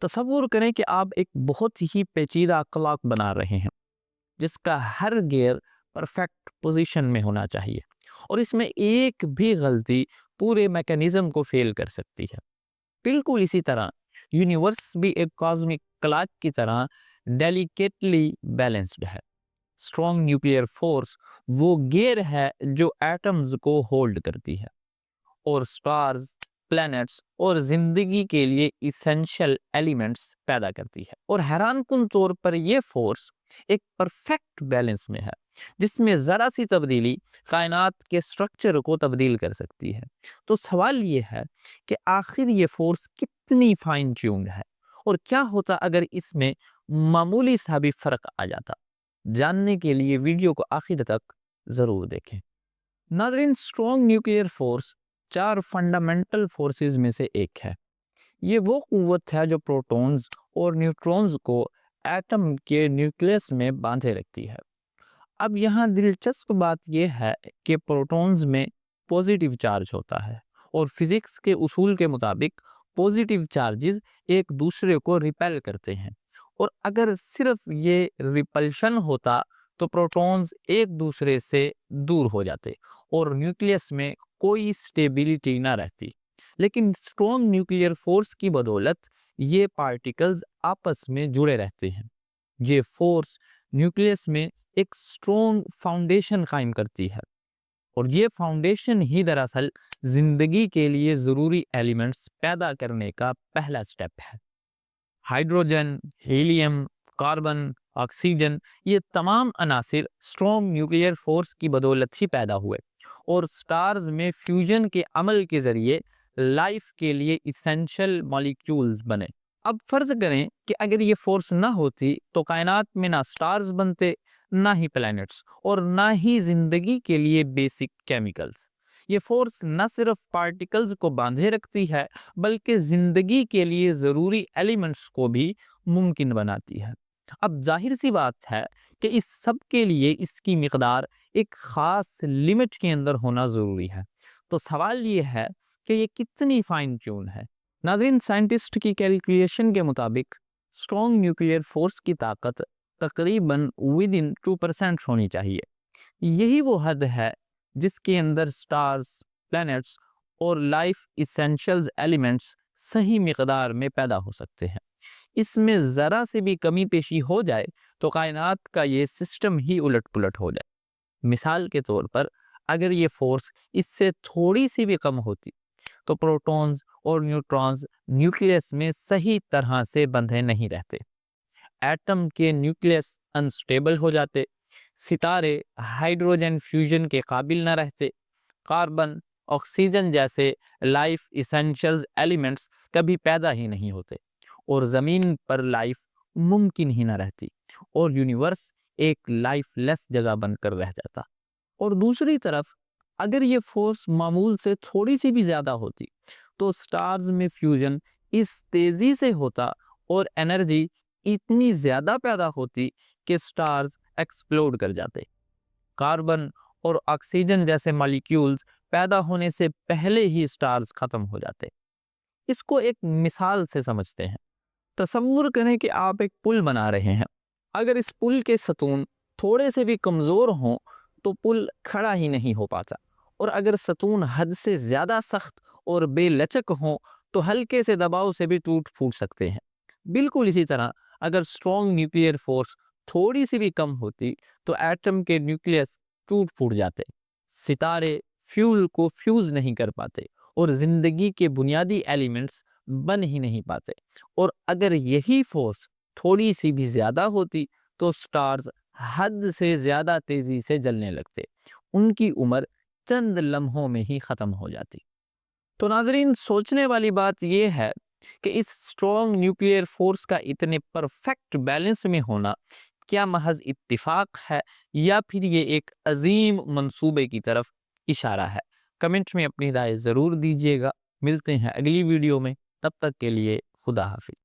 تصور کریں کہ آپ ایک بہت ہی پیچیدہ کلاک بنا رہے ہیں جس کا ہر گیئر پرفیکٹ پوزیشن میں ہونا چاہیے، اور اس میں ایک بھی غلطی پورے میکانزم کو فیل کر سکتی ہے۔ بالکل اسی طرح یونیورس بھی ایک کازمک کلاک کی طرح ڈیلیکیٹلی بیلنسڈ ہے۔ اسٹرانگ نیوکلیئر فورس وہ گیئر ہے جو ایٹمز کو ہولڈ کرتی ہے اور سٹارز، پلینٹس اور زندگی کے لیے ایسنشل ایلیمنٹس پیدا کرتی ہے، اور حیران کن طور پر یہ فورس ایک پرفیکٹ بیلنس میں ہے جس میں ذرا سی تبدیلی کائنات کے سٹرکچر کو تبدیل کر سکتی ہے۔ تو سوال یہ ہے کہ آخر یہ فورس کتنی فائن ٹیونڈ ہے، اور کیا ہوتا اگر اس میں معمولی سا بھی فرق آ جاتا؟ جاننے کے لیے ویڈیو کو آخر تک ضرور دیکھیں۔ ناظرین، strong nuclear force 4 fundamental forces میں سے ایک ہے۔ یہ وہ قوت ہے جو پروٹونز اور نیوٹرونز کو ایٹم کے نیوکلیس میں باندھے رکھتی ہے۔ اب یہاں دلچسپ بات یہ ہے کہ پروٹونز میں پوزیٹیو چارج ہوتا ہے، اور فزکس کے اصول کے مطابق پوزیٹیو چارجز ایک دوسرے کو ریپیل کرتے ہیں، اور اگر صرف یہ ریپلشن ہوتا تو پروٹونز ایک دوسرے سے دور ہو جاتے اور نیوکلیس میں کوئی سٹیبلٹی نہ رہتی۔ لیکن اسٹرانگ نیوکلیئر فورس کی بدولت یہ پارٹیکلز آپس میں جڑے رہتے ہیں۔ یہ فورس نیوکلیس میں ایک اسٹرانگ فاؤنڈیشن قائم کرتی ہے، اور یہ فاؤنڈیشن ہی دراصل زندگی کے لیے ضروری ایلیمنٹس پیدا کرنے کا پہلا سٹیپ ہے۔ ہائیڈروجن، ہیلیم، کاربن، آکسیجن، یہ تمام عناصر اسٹرانگ نیوکلیئر فورس کی بدولت ہی پیدا ہوئے، اور سٹارز میں فیوژن کے عمل کے ذریعے لائف کے لیے ایسنشل مالیکیولز بنے۔ اب فرض کریں کہ اگر یہ فورس نہ ہوتی تو کائنات میں نہ سٹارز بنتے، نہ ہی پلینٹس، اور نہ ہی زندگی کے لیے بیسک کیمیکلز۔ یہ فورس نہ صرف پارٹیکلز کو باندھے رکھتی ہے بلکہ زندگی کے لیے ضروری ایلیمنٹس کو بھی ممکن بناتی ہے۔ اب ظاہر سی بات ہے کہ اس سب کے لیے اس کی مقدار ایک خاص لمٹ کے اندر ہونا ضروری ہے۔ تو سوال یہ ہے کہ یہ کتنی فائن ٹیون ہے؟ ناظرین، سائنٹسٹ کی کیلکولیشن کے مطابق اسٹرانگ نیوکلیئر فورس کی طاقت تقریباً within 2% ہونی چاہیے۔ یہی وہ حد ہے جس کے اندر سٹارز، پلینٹس اور لائف ایسنشلز ایلیمنٹس صحیح مقدار میں پیدا ہو سکتے ہیں۔ اس میں ذرا سے بھی کمی پیشی ہو جائے تو کائنات کا یہ سسٹم ہی الٹ پلٹ ہو جائے۔ مثال کے طور پر اگر یہ فورس اس سے تھوڑی سی بھی کم ہوتی تو پروٹونز اور نیوٹرونز نیوکلیس میں صحیح طرح سے بندھے نہیں رہتے، ایٹم کے نیوکلیس انسٹیبل ہو جاتے، ستارے ہائیڈروجن فیوژن کے قابل نہ رہتے، کاربن، آکسیجن جیسے لائف ایسنشلز ایلیمنٹس کبھی پیدا ہی نہیں ہوتے، اور زمین پر لائف ممکن ہی نہ رہتی، اور یونیورس ایک لائف لیس جگہ بن کر رہ جاتا۔ اور دوسری طرف اگر یہ فورس معمول سے تھوڑی سی بھی زیادہ ہوتی تو سٹارز میں فیوژن اس تیزی سے ہوتا اور انرجی اتنی زیادہ پیدا ہوتی کہ سٹارز ایکسپلوڈ کر جاتے، کاربن اور آکسیجن جیسے مالیکیولز پیدا ہونے سے پہلے ہی سٹارز ختم ہو جاتے۔ اس کو ایک مثال سے سمجھتے ہیں۔ تصور کریں کہ آپ ایک پل بنا رہے ہیں۔ اگر اس پل کے ستون تھوڑے سے بھی کمزور ہوں تو پل کھڑا ہی نہیں ہو پاتا، اور اگر ستون حد سے زیادہ سخت اور بے لچک ہوں تو ہلکے سے دباؤ سے بھی ٹوٹ پھوٹ سکتے ہیں۔ بالکل اسی طرح اگر اسٹرانگ نیوکلیئر فورس تھوڑی سی بھی کم ہوتی تو ایٹم کے نیوکلیس ٹوٹ پھوٹ جاتے، ستارے فیول کو فیوز نہیں کر پاتے، اور زندگی کے بنیادی ایلیمنٹس بن ہی نہیں پاتے۔ اور اگر یہی فورس تھوڑی سی بھی زیادہ ہوتی تو سٹارز حد سے زیادہ تیزی سے جلنے لگتے، ان کی عمر چند لمحوں میں ہی ختم ہو جاتی۔ تو ناظرین، سوچنے والی بات یہ ہے کہ اس اسٹرانگ نیوکلیئر فورس کا اتنے پرفیکٹ بیلنس میں ہونا کیا محض اتفاق ہے، یا پھر یہ ایک عظیم منصوبے کی طرف اشارہ ہے؟ کمنٹ میں اپنی رائے ضرور دیجیے گا۔ ملتے ہیں اگلی ویڈیو میں، تب تک کے لیے خدا حافظ۔